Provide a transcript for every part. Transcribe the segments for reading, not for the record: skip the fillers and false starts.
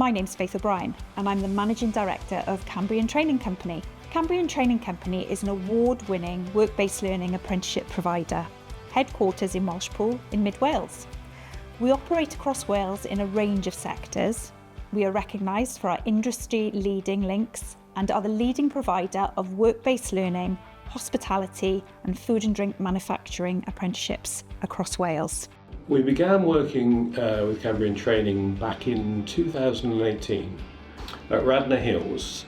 My name's Faith O'Brien and I'm the Managing Director of Cambrian Training Company. Cambrian Training Company is an award-winning work-based learning apprenticeship provider, headquarters in Welshpool in Mid Wales. We operate across Wales in a range of sectors. We are recognised for our industry-leading links and are the leading provider of work-based learning, hospitality and food and drink manufacturing apprenticeships across Wales. We began working with Cambrian Training back in 2018. At Radnor Hills,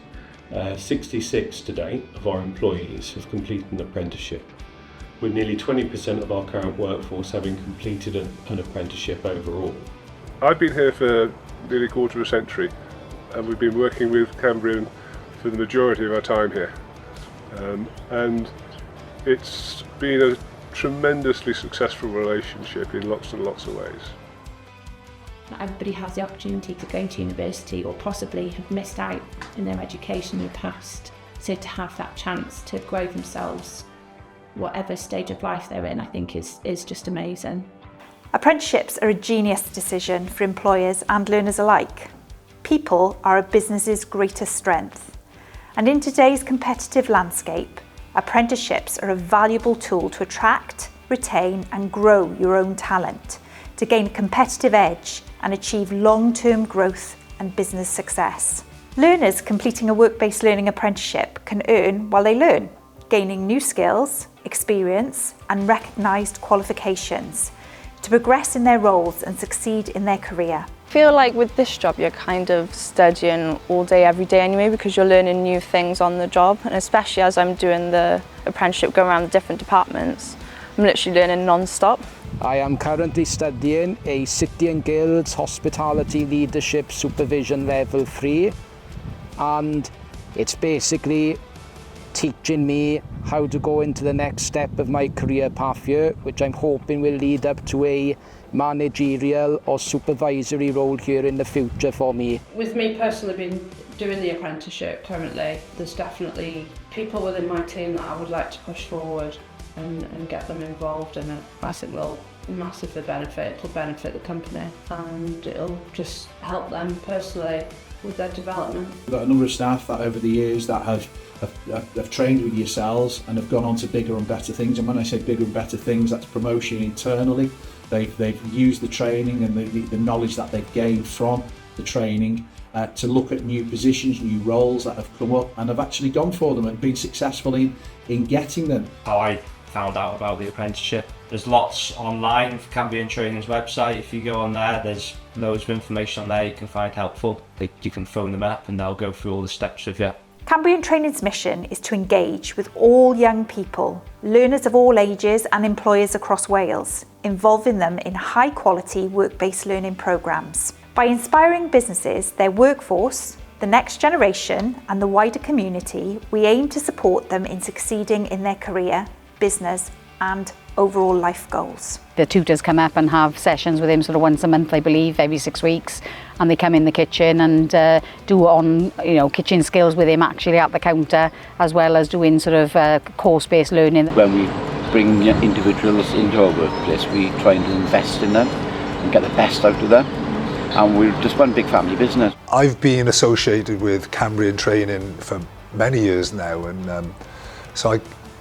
66 to date of our employees have completed an apprenticeship, with nearly 20% of our current workforce having completed an apprenticeship overall. I've been here for nearly a quarter of a century, and we've been working with Cambrian for the majority of our time here. And it's been a tremendously successful relationship in lots and lots of ways. Not everybody has the opportunity to go to university or possibly have missed out in their education in the past. So to have that chance to grow themselves, whatever stage of life they're in, I think is just amazing. Apprenticeships are a genius decision for employers and learners alike. People are a business's greatest strength. And in today's competitive landscape, apprenticeships are a valuable tool to attract, retain and grow your own talent, to gain a competitive edge and achieve long-term growth and business success. Learners completing a work-based learning apprenticeship can earn while they learn, gaining new skills, experience and recognised qualifications to progress in their roles and succeed in their career. I feel like with this job you're kind of studying all day every day anyway, because you're learning new things on the job, and especially as I'm doing the apprenticeship going around the different departments, I'm literally learning non-stop. I am currently studying a City and Guilds Hospitality Leadership Supervision Level 3, and it's basically teaching me how to go into the next step of my career path here, which I'm hoping will lead up to a managerial or supervisory role here in the future for me. With me personally being doing the apprenticeship currently, there's definitely people within my team that I would like to push forward and get them involved in it. I think will massively benefit, it'll benefit the company and it'll just help them personally with their development. We've got a number of staff that over the years that have trained with yourselves and have gone on to bigger and better things, and when I say bigger and better things, that's promotion internally. They've used the training and the knowledge that they've gained from the training to look at new positions, new roles that have come up, and have actually gone for them and been successful in getting them. How I found out about the apprenticeship. There's lots online for Cambrian Training's website. If you go on there, there's loads of information on there you can find helpful. You can phone them up and they'll go through all the steps with you. Cambrian Training's mission is to engage with all young people, learners of all ages and employers across Wales, involving them in high quality work-based learning programmes. By inspiring businesses, their workforce, the next generation and the wider community, we aim to support them in succeeding in their career, business and overall life goals. The tutors come up and have sessions with him sort of once a month, I believe, every 6 weeks, and they come in the kitchen and do on kitchen skills with him actually at the counter, as well as doing sort of course-based learning. When we bring individuals into our workplace, we try and invest in them and get the best out of them, and we're just one big family business. I've been associated with Cambrian Training for many years now, and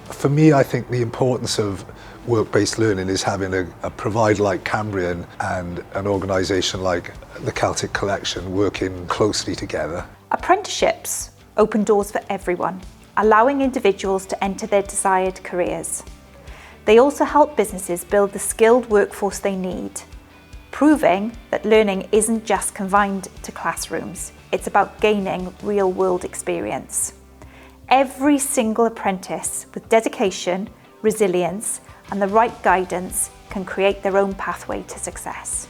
for me, I think the importance of work-based learning is having a provider like Cambrian and an organisation like the Celtic Collection working closely together. Apprenticeships open doors for everyone, allowing individuals to enter their desired careers. They also help businesses build the skilled workforce they need, proving that learning isn't just confined to classrooms, it's about gaining real-world experience. Every single apprentice with dedication, resilience and the right guidance can create their own pathway to success.